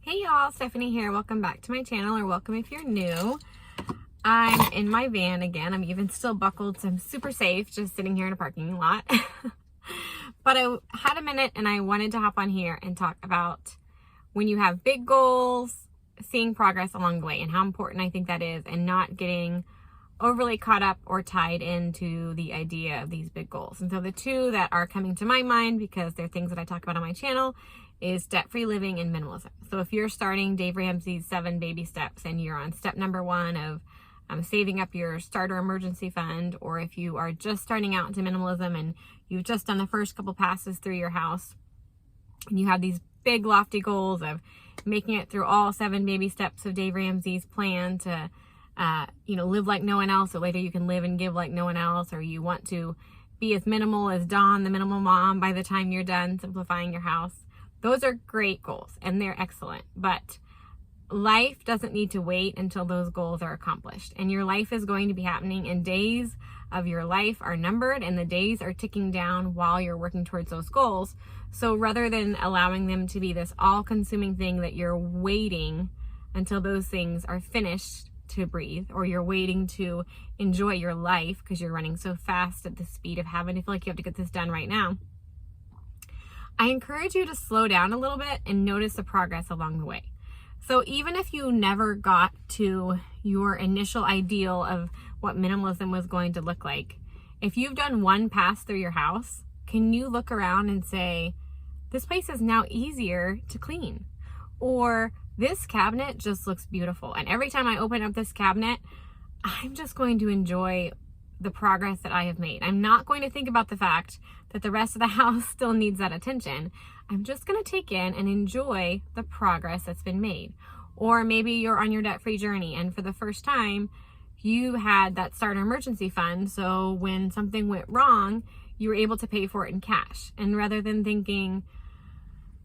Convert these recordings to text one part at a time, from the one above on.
Hey y'all, Stephanie here. Welcome back to my channel, or welcome if you're new. I'm in my van again. I'm even still buckled, so I'm super safe, just sitting here in a parking lot. But I had a minute and I wanted to hop on here and talk about when you have big goals, seeing progress along the way and how important I think that is, and not getting overly caught up or tied into the idea of these big goals. And so the two that are coming to my mind, because they're things that I talk about on my channel, is debt-free living and minimalism. So if you're starting Dave Ramsey's 7 baby steps and you're on step number 1 of saving up your starter emergency fund, or if you are just starting out into minimalism and you've just done the first couple passes through your house and you have these big lofty goals of making it through all 7 baby steps of Dave Ramsey's plan to live like no one else, so later you can live and give like no one else, or you want to be as minimal as Dawn, the minimal mom, by the time you're done simplifying your house. Those are great goals and they're excellent, but life doesn't need to wait until those goals are accomplished. And your life is going to be happening, and days of your life are numbered, and the days are ticking down while you're working towards those goals. So rather than allowing them to be this all-consuming thing that you're waiting until those things are finished to breathe, or you're waiting to enjoy your life because you're running so fast at the speed of having to feel like you have to get this done right now, I encourage you to slow down a little bit and notice the progress along the way. So even if you never got to your initial ideal of what minimalism was going to look like, if you've done one pass through your house, can you look around and say, this place is now easier to clean? Or this cabinet just looks beautiful, and every time I open up this cabinet, I'm just going to enjoy the progress that I have made. I'm not going to think about the fact that the rest of the house still needs that attention. I'm just going to take in and enjoy the progress that's been made. Or maybe you're on your debt-free journey, and for the first time, you had that starter emergency fund, so when something went wrong, you were able to pay for it in cash. And rather than thinking,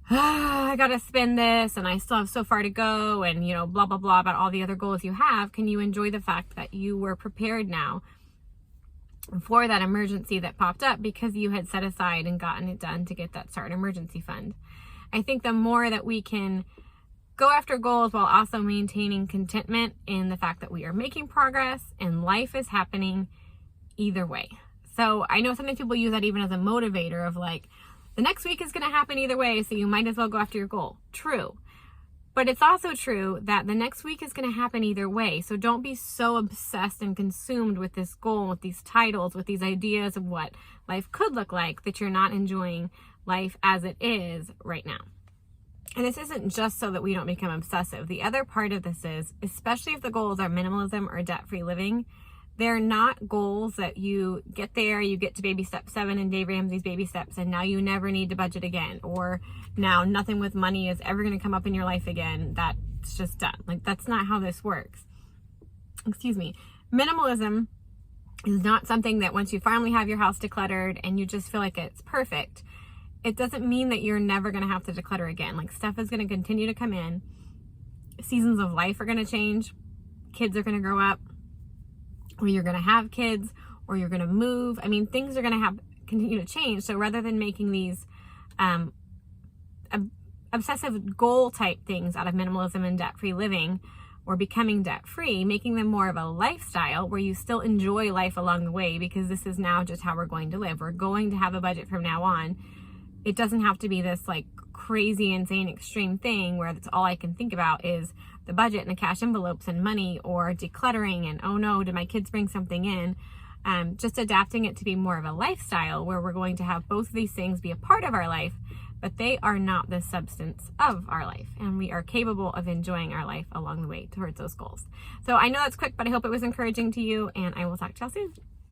I gotta spend this and I still have so far to go, and blah blah blah about all the other goals you have, can you enjoy the fact that you were prepared now for that emergency that popped up because you had set aside and gotten it done to get that starter emergency fund? I think the more that we can go after goals while also maintaining contentment in the fact that we are making progress and life is happening either way. So I know sometimes people use that even as a motivator of like, the next week is going to happen either way, so you might as well go after your goal. True. But it's also true that the next week is going to happen either way. So don't be so obsessed and consumed with this goal, with these titles, with these ideas of what life could look like, that you're not enjoying life as it is right now. And this isn't just so that we don't become obsessive. The other part of this is, especially if the goals are minimalism or debt-free living, they're not goals that you get there, you get to baby step 7 in Dave Ramsey's baby steps, and now you never need to budget again, or now nothing with money is ever going to come up in your life again. That's just done. Like, that's not how this works. Excuse me. Minimalism is not something that once you finally have your house decluttered and you just feel like it's perfect, it doesn't mean that you're never going to have to declutter again. Like, stuff is going to continue to come in. Seasons of life are going to change. Kids are going to grow up, or you're going to have kids, or you're going to move. I mean, things are going to continue to change. So rather than making these obsessive goal type things out of minimalism and debt-free living, or becoming debt-free, making them more of a lifestyle where you still enjoy life along the way, because this is now just how we're going to live. We're going to have a budget from now on. It doesn't have to be this like crazy, insane, extreme thing where that's all I can think about is the budget and the cash envelopes and money, or decluttering and, oh no, did my kids bring something in? Just adapting it to be more of a lifestyle where we're going to have both of these things be a part of our life, but they are not the substance of our life, and we are capable of enjoying our life along the way towards those goals. So I know that's quick, but I hope it was encouraging to you, and I will talk to y'all soon.